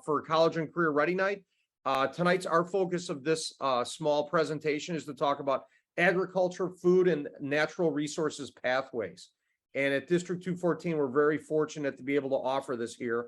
for College and Career Ready Night. Tonight's our focus of this small presentation is to talk about agriculture, food, and natural resources pathways. And at District 214, we're very fortunate to be able to offer this here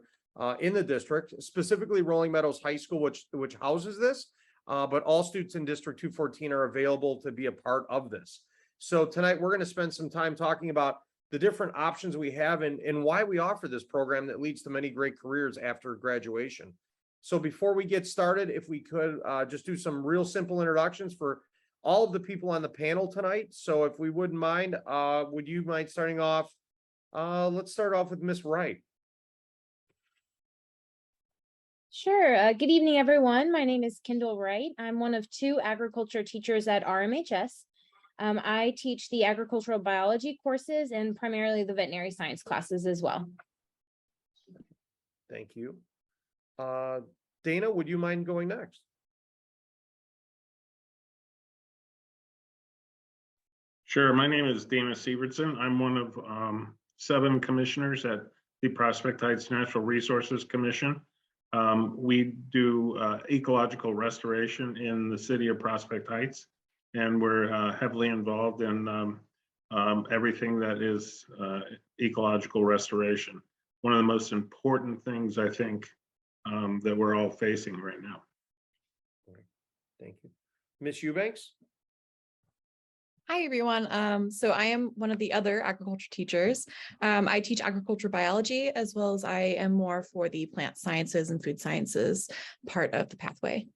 in the district, specifically Rolling Meadows High School, which houses this, but all students in District 214 are available to be a part of this. So tonight we're going to spend some time talking about the different options we have and why we offer this program that leads to many great careers after graduation. So before we get started, if we could just do some real simple introductions for all of the people on the panel tonight. So if we wouldn't mind, would you mind starting off? Let's start off with Miss Wright. Sure. Good evening, everyone. My name is Kendall Wright. I'm one of 2 agriculture teachers at RMHS. I teach the agricultural biology courses and primarily the veterinary science classes as well. Thank you. Dana, would you mind going next? Sure. My name is Dana Sievertson. I'm one of 7 commissioners at the Prospect Heights Natural Resources Commission. We do ecological restoration in the city of Prospect Heights, and we're heavily involved in everything that is ecological restoration. One of the most important things, I think, that we're all facing right now. Thank you. Miss Eubanks? Hi, everyone. So I am one of the other agriculture teachers. I teach agriculture biology, as well as I am more for the plant sciences and food sciences part of the pathway.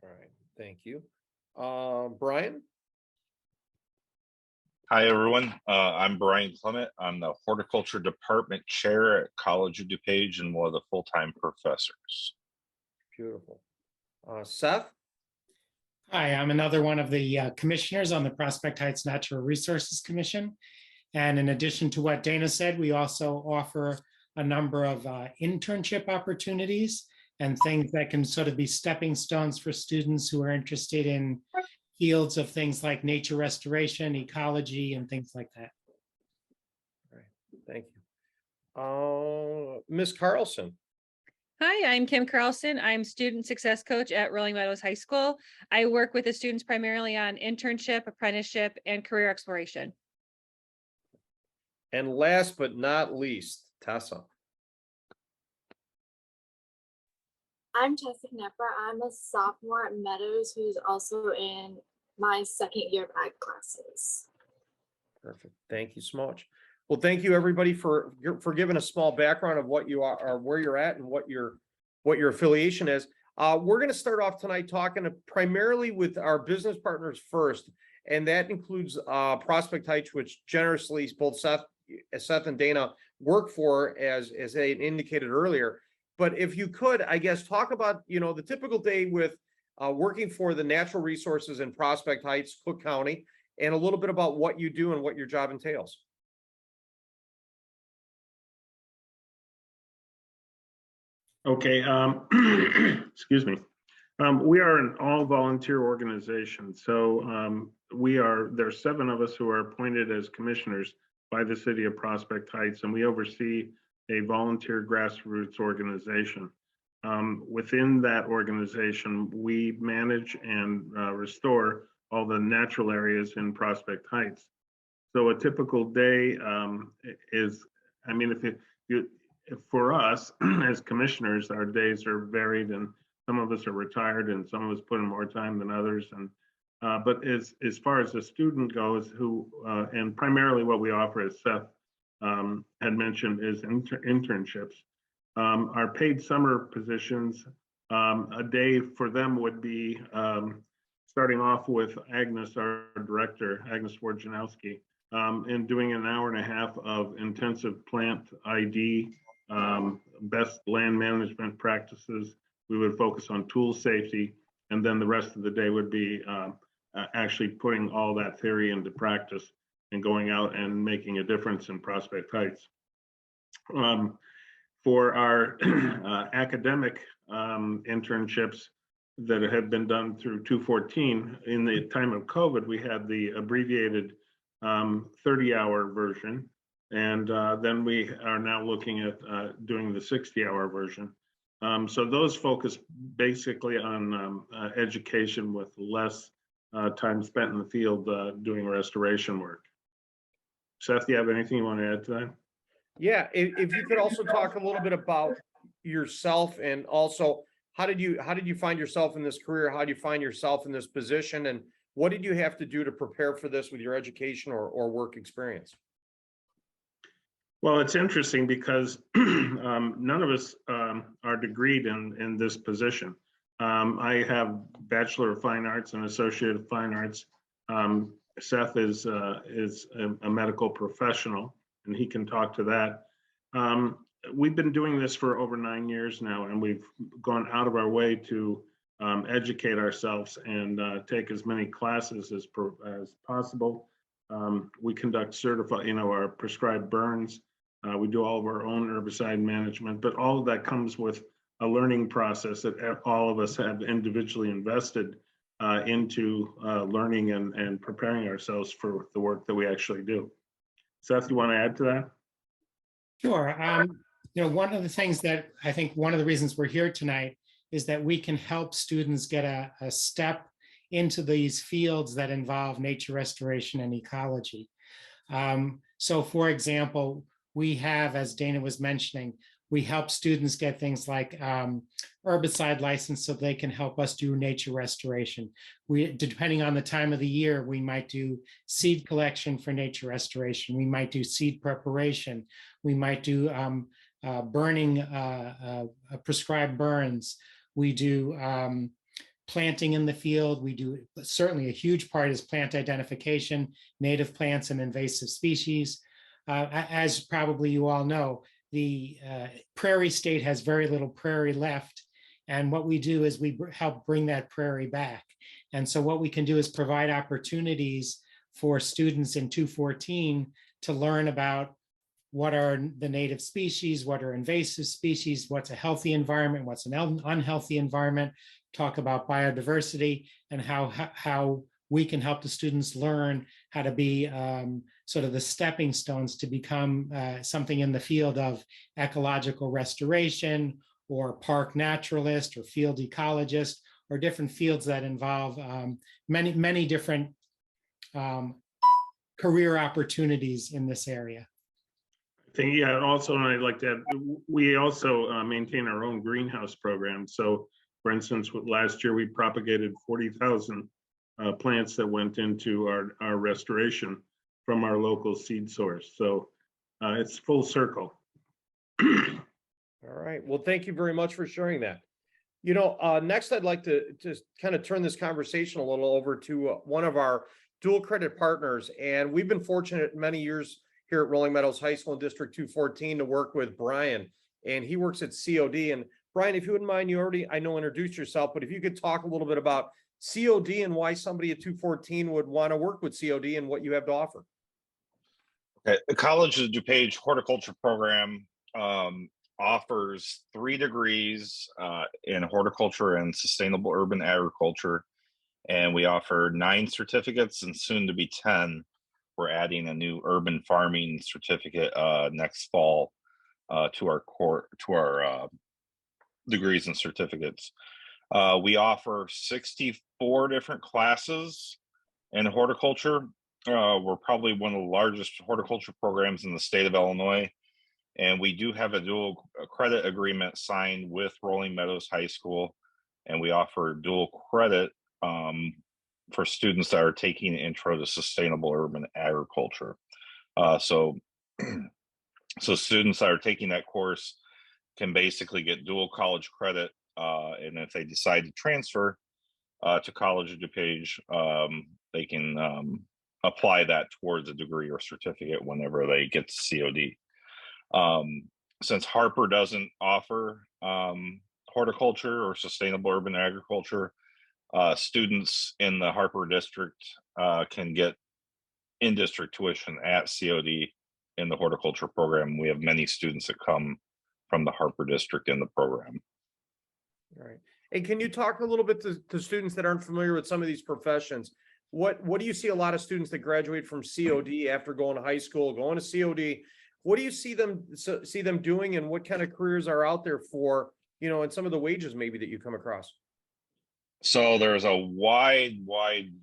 All right, thank you. Brian? Hi, everyone. I'm Brian Clement. I'm the horticulture department chair at College of DuPage and one of the full-time professors. Beautiful. Seth? Hi, I'm another one of the commissioners on the Prospect Heights Natural Resources Commission. And in addition to what Dana said, we also offer a number of internship opportunities and things that can sort of be stepping stones for students who are interested in fields of things like nature restoration, ecology, and things like that. All right, thank you. Ms. Carlson? Hi, I'm Kim Carlson. I'm student success coach at Rolling Meadows High School. I work with the students primarily on internship, apprenticeship, and career exploration. And last but not least, Tessa. I'm Tessa Knepper. I'm a sophomore at Meadows who's also in my 2nd year of ag classes. Perfect. Thank you so much. Well, thank you everybody for giving a small background of what you are or where you're at and what your affiliation is. We're going to start off tonight talking primarily with our business partners first, and that includes Prospect Heights, which generously both Seth and Dana work for, as they indicated earlier. But if you could, I guess, talk about the typical day with working for the natural resources in Prospect Heights, Cook County, and a little bit about what you do and what your job entails. Okay, excuse me. We are an all-volunteer organization. So there's 7 of us who are appointed as commissioners by the city of Prospect Heights, and we oversee a volunteer grassroots organization. Within that organization, we manage and restore all the natural areas in Prospect Heights. So a typical day is, I mean, if for us as commissioners, our days are varied, and some of us are retired and some of us put in more time than others. And but as far as the student goes, and primarily what we offer, as Seth had mentioned, is internships. Our paid summer positions, a day for them would be starting off with Agnes, our director, Agnes Wojciechowski, and doing an hour and a half of intensive plant ID, best land management practices. We would focus on tool safety, and then the rest of the day would be actually putting all that theory into practice and going out and making a difference in Prospect Heights. For our academic internships that have been done through 214, in the time of COVID, we had the abbreviated 30-hour version. And then we are now looking at doing the 60-hour version. So those focus basically on education with less time spent in the field doing restoration work. Seth, do you have anything you want to add to that? Yeah, if you could also talk a little bit about yourself, and also how did you find yourself in this career? How do you find yourself in this position? And what did you have to do to prepare for this with your education or work experience? Well, it's interesting because none of us are degreed in this position. I have Bachelor of Fine Arts and Associate of Fine Arts. Seth is a medical professional, and he can talk to that. We've been doing this for over 9 years now, and we've gone out of our way to educate ourselves and take as many classes as possible. We conduct our prescribed burns. We do all of our own herbicide management, but all of that comes with a learning process that all of us have individually invested into learning and preparing ourselves for the work that we actually do. Seth, you want to add to that? Sure. One of the things that I think one of the reasons we're here tonight is that we can help students get a step into these fields that involve nature restoration and ecology. So for example, we have, as Dana was mentioning, we help students get things like herbicide license so they can help us do nature restoration. Depending on the time of the year, we might do seed collection for nature restoration. We might do seed preparation. We might do burning, prescribed burns. We do planting in the field. We do, certainly a huge part is plant identification, native plants and invasive species. As probably you all know, the prairie state has very little prairie left. And what we do is we help bring that prairie back. And so what we can do is provide opportunities for students in 214 to learn about what are the native species, what are invasive species, what's a healthy environment, what's an unhealthy environment, talk about biodiversity, and how we can help the students learn how to be sort of the stepping stones to become something in the field of ecological restoration or park naturalist or field ecologist, or different fields that involve many different career opportunities in this area. Yeah, also, and I'd like to add, we also maintain our own greenhouse program. So for instance, last year we propagated 40,000 plants that went into our restoration from our local seed source. So it's full circle. All right. Well, thank you very much for sharing that. Next, I'd like to just kind of turn this conversation a little over to one of our dual credit partners. And we've been fortunate many years here at Rolling Meadows High School in District 214 to work with Brian, and he works at COD. And Brian, if you wouldn't mind, you already, I know, introduced yourself, but if you could talk a little bit about COD and why somebody at 214 would want to work with COD and what you have to offer. Okay. The College of DuPage horticulture program offers 3 degrees in horticulture and sustainable urban agriculture. And we offer 9 certificates and soon to be 10. We're adding a new urban farming certificate next fall to our degrees and certificates. We offer 64 different classes in horticulture. We're probably one of the largest horticulture programs in the state of Illinois. And we do have a dual credit agreement signed with Rolling Meadows High School. And we offer dual credit for students that are taking Intro to Sustainable Urban Agriculture. So students that are taking that course can basically get dual college credit. And if they decide to transfer to College of DuPage, they can apply that towards a degree or certificate whenever they get to COD. Since Harper doesn't offer horticulture or sustainable urban agriculture, students in the Harper district can get in-district tuition at COD in the horticulture program. We have many students that come from the Harper district in the program. All right. And can you talk a little bit to students that aren't familiar with some of these professions? What do you see a lot of students that graduate from COD after going to high school, going to COD? What do you see them doing, and what kind of careers are out there for and some of the wages maybe that you come across? So there's a wide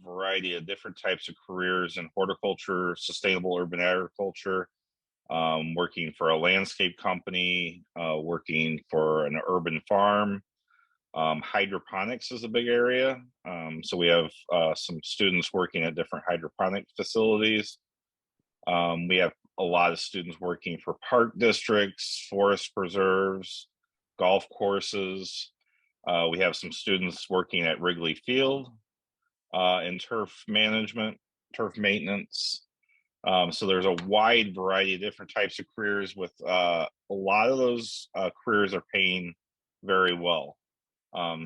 variety of different types of careers in horticulture, sustainable urban agriculture, working for a landscape company, working for an urban farm. Hydroponics is a big area. So we have some students working at different hydroponic facilities. We have a lot of students working for park districts, forest preserves, golf courses. We have some students working at Wrigley Field in turf management, turf maintenance. So there's a wide variety of different types of careers with a lot of those careers are paying very well.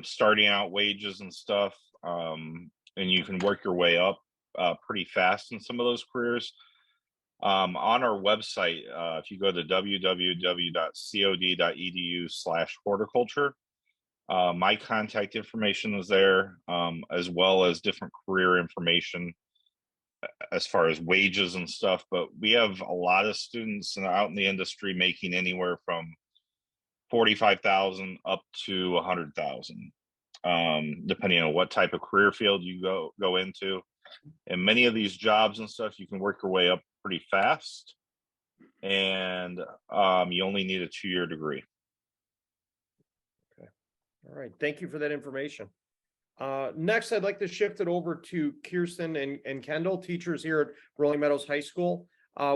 Starting out wages and stuff, and you can work your way up pretty fast in some of those careers. On our website, if you go to www.cod.edu/horticulture, my contact information is there, as well as different career information as far as wages and stuff. But we have a lot of students out in the industry making anywhere from 45,000 up to 100,000, depending on what type of career field you go into. And many of these jobs and stuff, you can work your way up pretty fast, and you only need a 2-year degree. Okay. All right. Thank you for that information. Next, I'd like to shift it over to Kirsten and Kendall, teachers here at Rolling Meadows High School.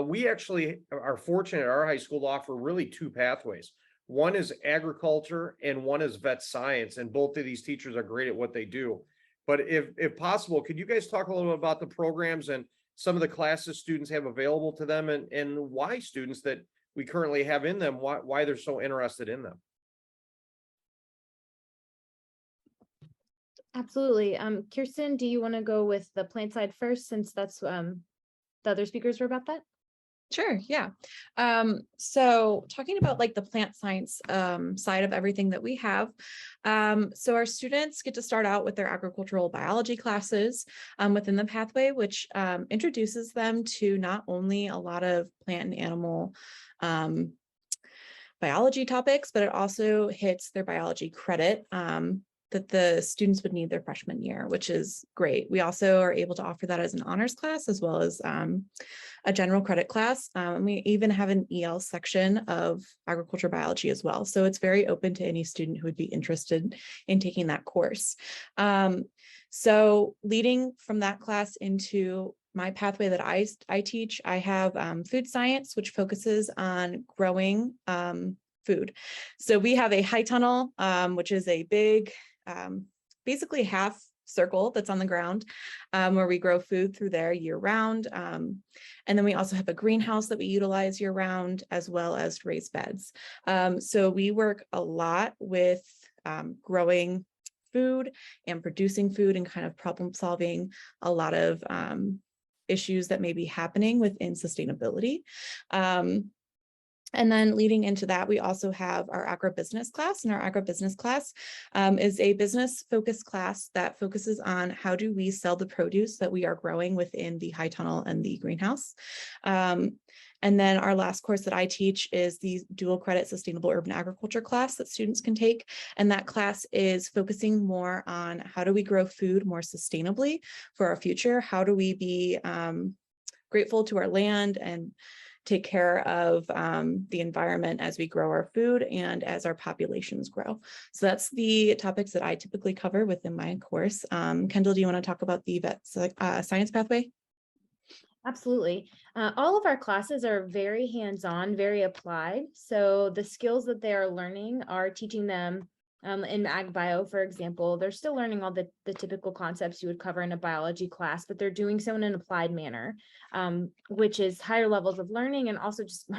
We actually are fortunate at our high school to offer really 2 pathways. One is agriculture and one is vet science. And both of these teachers are great at what they do. But if possible, could you guys talk a little bit about the programs and some of the classes students have available to them, and why students that we currently have in them, why they're so interested in them? Absolutely. Kirsten, do you want to go with the plant side first, since that's the other speakers were about that? Sure, yeah. So talking about like the plant science side of everything that we have. So our students get to start out with their agricultural biology classes within the pathway, which introduces them to not only a lot of plant and animal biology topics, but it also hits their biology credit that the students would need their freshman year, which is great. We also are able to offer that as an honors class, as well as a general credit class. And we even have an EL section of agriculture biology as well. So it's very open to any student who would be interested in taking that course. So leading from that class into my pathway that I teach, I have food science, which focuses on growing food. So we have a high tunnel, which is a big, basically half circle that's on the ground, where we grow food through there year round. And then we also have a greenhouse that we utilize year round, as well as raised beds. So we work a lot with growing food and producing food and kind of problem solving a lot of issues that may be happening within sustainability. And then leading into that, we also have our agribusiness class, and our agribusiness class is a business focused class that focuses on how do we sell the produce that we are growing within the high tunnel and the greenhouse. And then our last course that I teach is the dual credit sustainable urban agriculture class that students can take. And that class is focusing more on how do we grow food more sustainably for our future? How do we be grateful to our land and take care of the environment as we grow our food and as our populations grow. So that's the topics that I typically cover within my course. Kendall, do you want to talk about the vet science pathway? Absolutely. All of our classes are very hands-on, very applied. So the skills that they are learning are teaching them in ag bio, for example, they're still learning all the typical concepts you would cover in a biology class, but they're doing so in an applied manner, which is higher levels of learning and also just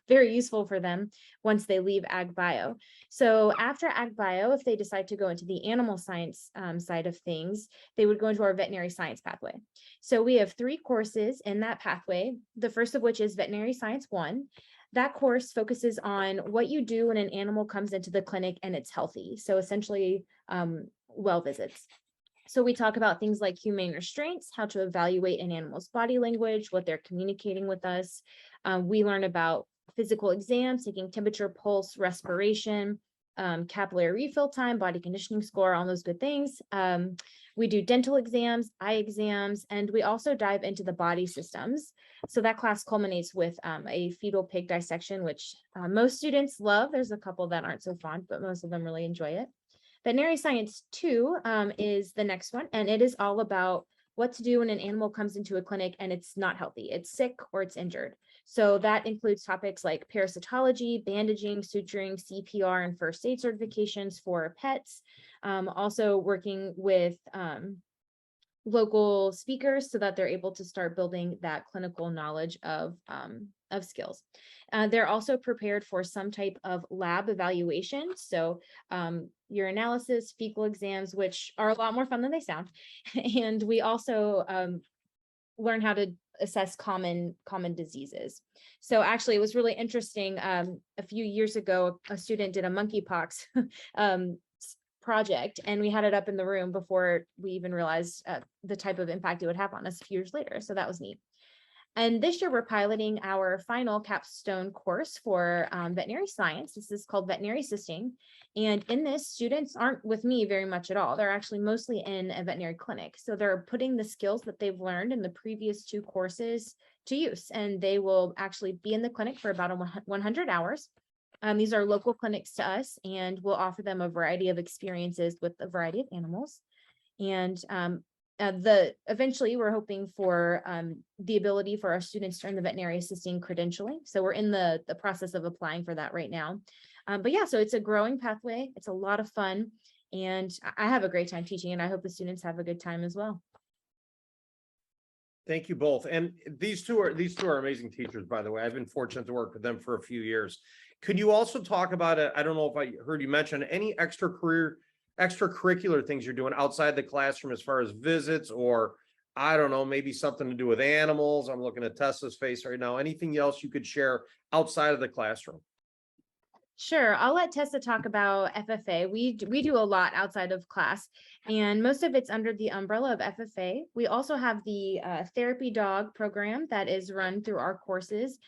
very useful for them once they leave ag bio. So after ag bio, if they decide to go into the animal science side of things, they would go into our veterinary science pathway. So we have 3 courses in that pathway, the first of which is Veterinary Science 1. That course focuses on what you do when an animal comes into the clinic and it's healthy. So essentially, well visits. So we talk about things like humane restraints, how to evaluate an animal's body language, what they're communicating with us. We learn about physical exams, taking temperature, pulse, respiration, capillary refill time, body conditioning score, all those good things. We do dental exams, eye exams, and we also dive into the body systems. So that class culminates with a fetal pig dissection, which most students love. There's a couple that aren't so fond, but most of them really enjoy it. Veterinary Science 2 is the next one, and it is all about what to do when an animal comes into a clinic and it's not healthy, it's sick or it's injured. So that includes topics like parasitology, bandaging, suturing, CPR, and first aid certifications for pets. Also working with local speakers so that they're able to start building that clinical knowledge of skills. They're also prepared for some type of lab evaluation. So urinalysis, fecal exams, which are a lot more fun than they sound. And we also learn how to assess common diseases. So actually it was really interesting. A few years ago, a student did a monkeypox project, and we had it up in the room before we even realized the type of impact it would have on us a few years later. So that was neat. And this year we're piloting our final capstone course for veterinary science. This is called veterinary assisting. And in this, students aren't with me very much at all. They're actually mostly in a veterinary clinic. So they're putting the skills that they've learned in the previous 2 courses to use. And they will actually be in the clinic for about 100 hours. These are local clinics to us, and we'll offer them a variety of experiences with a variety of animals. And eventually we're hoping for the ability for our students to earn the veterinary assisting credentialing. So we're in the process of applying for that right now. But yeah, so it's a growing pathway. It's a lot of fun, and I have a great time teaching, and I hope the students have a good time as well. Thank you both. And these two are amazing teachers, by the way. I've been fortunate to work with them for a few years. Could you also talk about it? I don't know if I heard you mention any extracurricular things you're doing outside the classroom as far as visits, or I don't know, maybe something to do with animals. I'm looking at Tessa's face right now. Anything else you could share outside of the classroom? Sure, I'll let Tessa talk about FFA. We do a lot outside of class, and most of it's under the umbrella of FFA. We also have the therapy dog program that is run through our courses.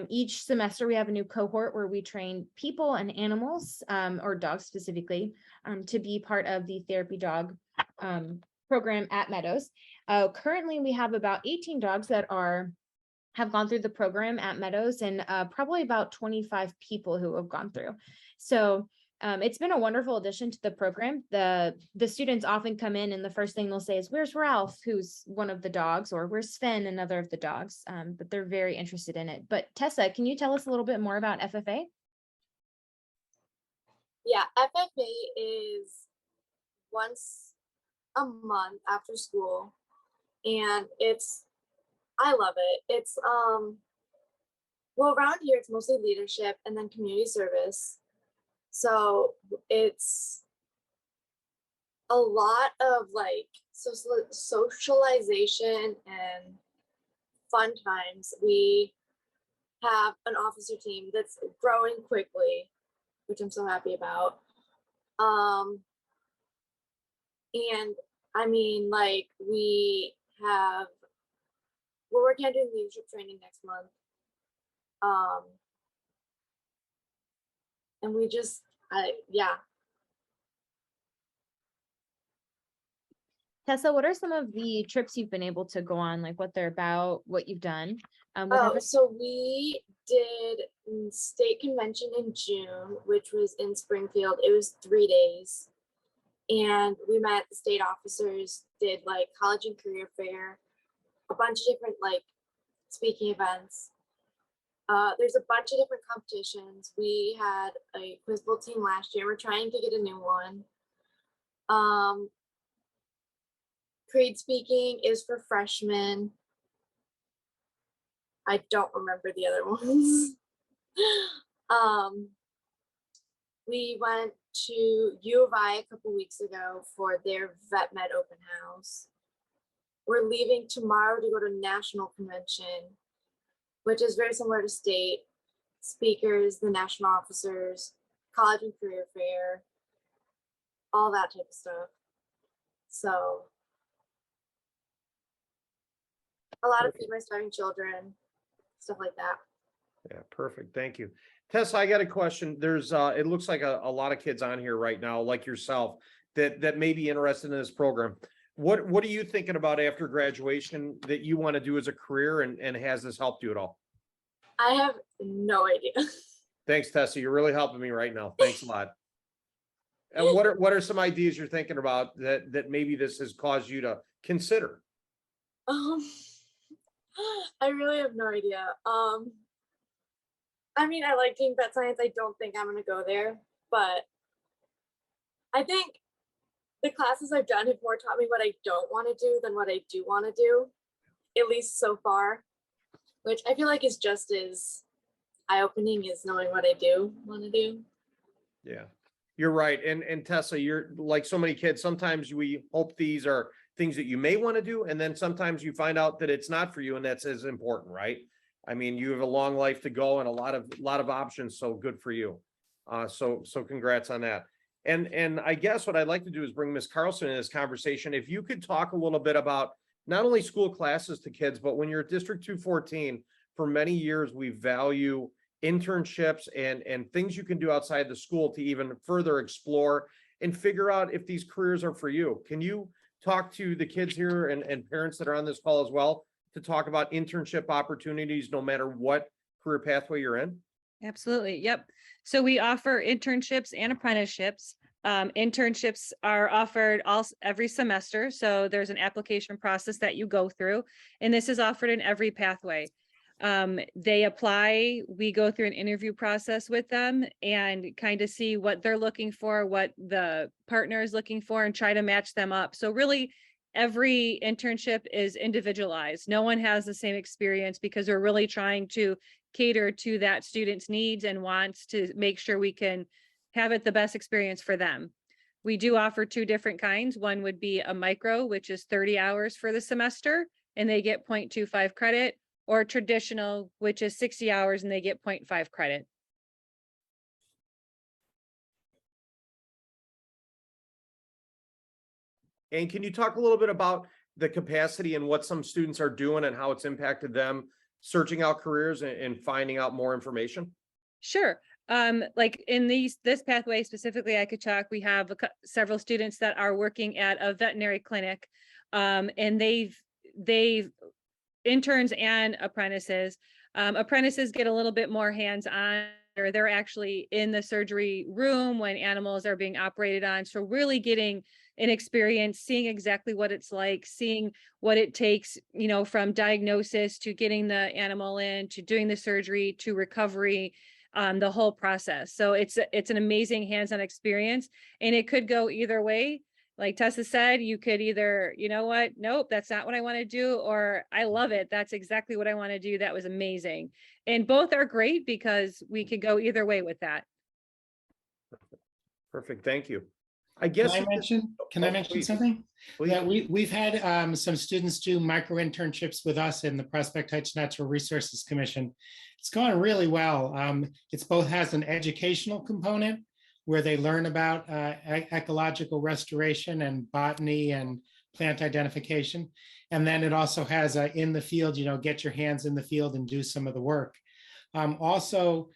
Each semester we have a new cohort where we train people and animals, or dogs specifically, to be part of the therapy dog program at Meadows. Currently, we have about 18 dogs that have gone through the program at Meadows, and probably about 25 people who have gone through. So it's been a wonderful addition to the program. The students often come in and the first thing they'll say is, "Where's Ralph?" who's one of the dogs, or "Where's Sven?" another of the dogs, but they're very interested in it. But Tessa, can you tell us a little bit more about FFA? Yeah, FFA is once a month after school, and I love it. It's well, around here it's mostly leadership and then community service. So it's a lot of like socialization and fun times. We have an officer team that's growing quickly, which I'm so happy about. And I mean, like we're working on doing leadership training next month. And we just, yeah. Tessa, what are some of the trips you've been able to go on, like what they're about, what you've done? So we did state convention in June, which was in Springfield. It was 3 days. And we met the state officers, did like college and career fair, a bunch of different like speaking events. There's a bunch of different competitions. We had a quiz bowl team last year. We're trying to get a new one. Creed speaking is for freshmen. I don't remember the other ones. We went to U of I a couple weeks ago for their Vet Med open house. We're leaving tomorrow to go to national convention, which is very similar to state. Speakers, the national officers, college and career fair, all that type of stuff. So a lot of feed my starving children, stuff like that. Yeah, perfect. Thank you. Tess, I got a question. There's, it looks like a lot of kids on here right now, like yourself, that may be interested in this program. What are you thinking about after graduation that you want to do as a career, and has this helped you at all? I have no idea. Thanks, Tessa. You're really helping me right now. Thanks a lot. And what are some ideas you're thinking about that maybe this has caused you to consider? I really have no idea. I mean, I like taking pet science. I don't think I'm gonna go there, but I think the classes I've done have more taught me what I don't want to do than what I do want to do, at least so far, which I feel like is just as eye-opening as knowing what I do want to do. Yeah, you're right. And Tessa, you're like so many kids. Sometimes we hope these are things that you may want to do, and then sometimes you find out that it's not for you, and that's as important, right? I mean, you have a long life to go and a lot of options, so good for you. So congrats on that. And I guess what I'd like to do is bring Ms. Carlson in this conversation. If you could talk a little bit about not only school classes to kids, but when you're at District 214, for many years, we value internships and things you can do outside the school to even further explore and figure out if these careers are for you. Can you talk to the kids here and parents that are on this call as well to talk about internship opportunities, no matter what career pathway you're in? Absolutely. Yep. So we offer internships and apprenticeships. Internships are offered every semester. So there's an application process that you go through, and this is offered in every pathway. They apply, we go through an interview process with them and kind of see what they're looking for, what the partner is looking for, and try to match them up. So really, every internship is individualized. No one has the same experience because we're really trying to cater to that student's needs and wants to make sure we can have it the best experience for them. We do offer two different kinds. One would be a micro, which is 30 hours for the semester, and they get 0.25 credit, or traditional, which is 60 hours and they get 0.5 credit. And can you talk a little bit about the capacity and what some students are doing and how it's impacted them searching out careers and finding out more information? Sure. Like in this pathway specifically, I could talk, we have several students that are working at a veterinary clinic, and they've interns and apprentices. Apprentices get a little bit more hands-on, or they're actually in the surgery room when animals are being operated on. So really getting an experience, seeing exactly what it's like, seeing what it takes, you know, from diagnosis to getting the animal in, to doing the surgery, to recovery, the whole process. So it's an amazing hands-on experience, and it could go either way. Like Tessa said, you could either, you know what, nope, that's not what I want to do, or I love it, that's exactly what I want to do, that was amazing. And both are great because we could go either way with that. Perfect. Thank you. I guess. Can I mention please. something? Please. Yeah, we've had some students do micro internships with us in the Prospect Heights Natural Resources Commission. It's gone really well. It's both has an educational component where they learn about ecological restoration and botany and plant identification. And then it also has in the field, you know, get your hands in the field and do some of the work. Also,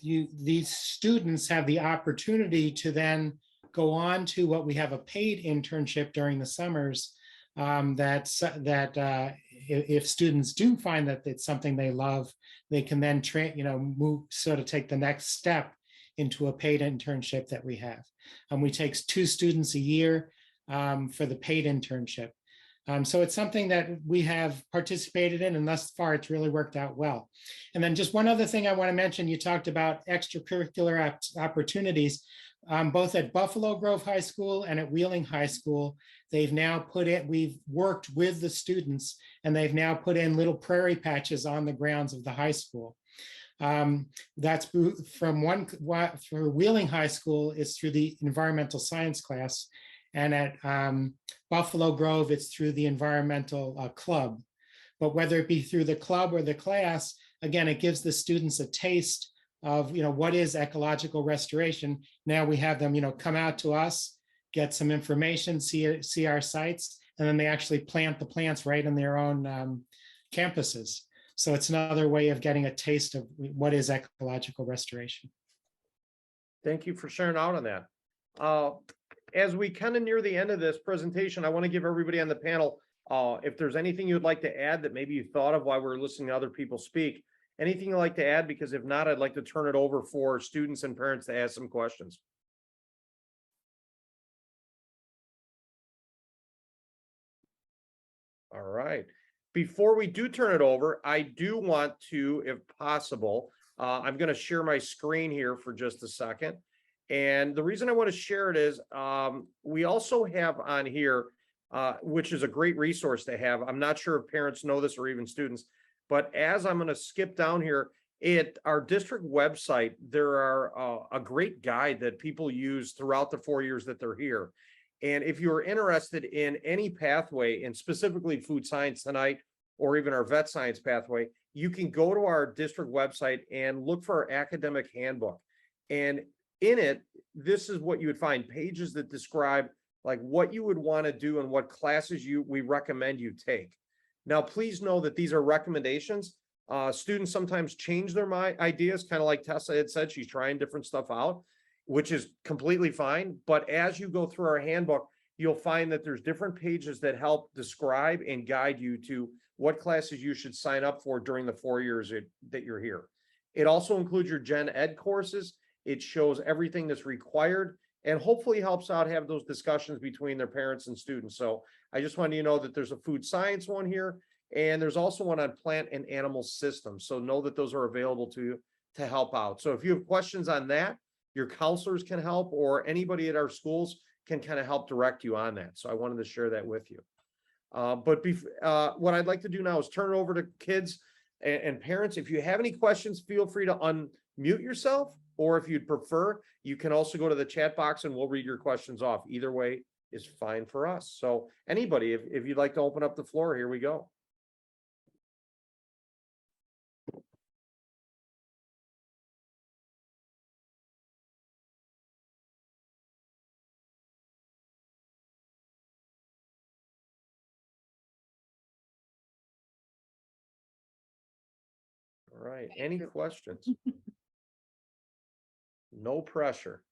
these students have the opportunity to then go on to what we have a paid internship during the summers. If students do find that it's something they love, they can then take the next step into a paid internship that we have. We take 2 students a year for the paid internship. So it's something that we have participated in, and thus far it's really worked out well. And then just one other thing I want to mention, you talked about extracurricular opportunities, both at Buffalo Grove High School and at Wheeling High School. We've worked with the students, and they've now put in little prairie patches on the grounds of the high school. That's for Wheeling High School, it's through the environmental science class, and at Buffalo Grove, it's through the environmental club. But whether it be through the club or the class, again, it gives the students a taste of, you know, what is ecological restoration. Now we have them, you know, come out to us, get some information, see our sites, and then they actually plant the plants right in their own campuses. So it's another way of getting a taste of what is ecological restoration. Thank you for sharing out on that. As we kind of near the end of this presentation, I want to give everybody on the panel, if there's anything you'd like to add that maybe you thought of while we're listening to other people speak, anything you'd like to add, because if not, I'd like to turn it over for students and parents to ask some questions. All right. Before we do turn it over, I do want to, if possible, I'm going to share my screen here for just a second. And the reason I want to share it is we also have on here, which is a great resource to have. I'm not sure if parents know this or even students, but as I'm going to skip down here, at our district website, there are a great guide that people use throughout the 4 years that they're here. And if you're interested in any pathway, and specifically food science tonight, or even our vet science pathway, you can go to our district website and look for our academic handbook. And in it, this is what you would find: pages that describe like what you would want to do and what classes we recommend you take. Now, please know that these are recommendations. Students sometimes change their ideas, kind of like Tessa had said, she's trying different stuff out, which is completely fine. But as you go through our handbook, you'll find that there's different pages that help describe and guide you to what classes you should sign up for during the 4 years that you're here. It also includes your Gen Ed courses. It shows everything that's required and hopefully helps out have those discussions between their parents and students. So I just wanted you to know that there's a food science one here, and there's also one on plant and animal systems. So know that those are available to you to help out. So if you have questions on that, your counselors can help, or anybody at our schools can kind of help direct you on that. So I wanted to share that with you. What I'd like to do now is turn it over to kids and parents. If you have any questions, feel free to unmute yourself, or if you'd prefer, you can also go to the chat box and we'll read your questions off. Either way is fine for us. So anybody, if you'd like to open up the floor, here we go. All right, any questions? No pressure.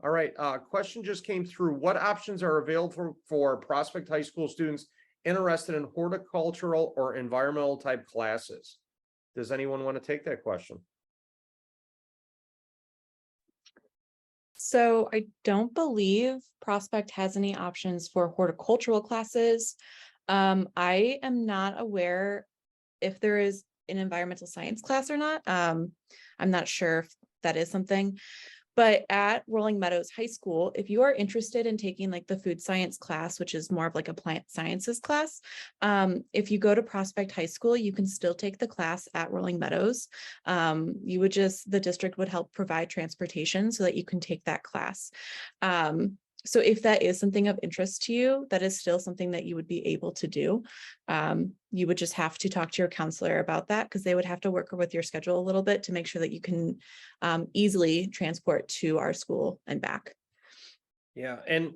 All right, question just came through. What options are available for Prospect High School students interested in horticultural or environmental type classes? Does anyone want to take that question? So I don't believe Prospect has any options for horticultural classes. I am not aware if there is an environmental science class or not. I'm not sure if that is something. But at Rolling Meadows High School, if you are interested in taking like the food science class, which is more of like a plant sciences class, if you go to Prospect High School, you can still take the class at Rolling Meadows. The district would help provide transportation so that you can take that class. So if that is something of interest to you, that is still something that you would be able to do. You would just have to talk to your counselor about that, because they would have to work with your schedule a little bit to make sure that you can easily transport to our school and back. Yeah, and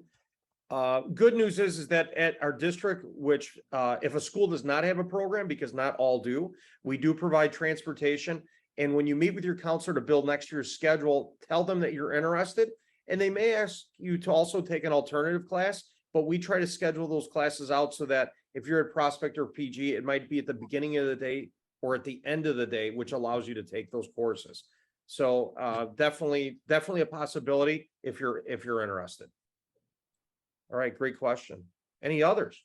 good news is that at our district, which if a school does not have a program, because not all do, we do provide transportation. And when you meet with your counselor to build next year's schedule, tell them that you're interested. And they may ask you to also take an alternative class, but we try to schedule those classes out so that if you're at Prospect or PG, it might be at the beginning of the day or at the end of the day, which allows you to take those courses. So definitely a possibility if you're interested. All right, great question. Any others?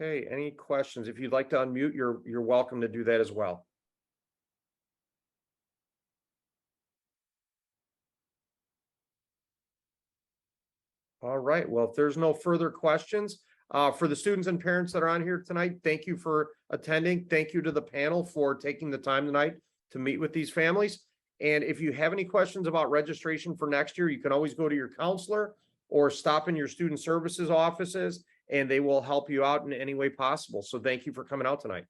Okay, any questions? If you'd like to unmute, you're welcome to do that as well. All right, well, if there's no further questions, For the students and parents that are on here tonight, thank you for attending. Thank you to the panel for taking the time tonight to meet with these families. And if you have any questions about registration for next year, you can always go to your counselor or stop in your student services offices, and they will help you out in any way possible. So thank you for coming out tonight.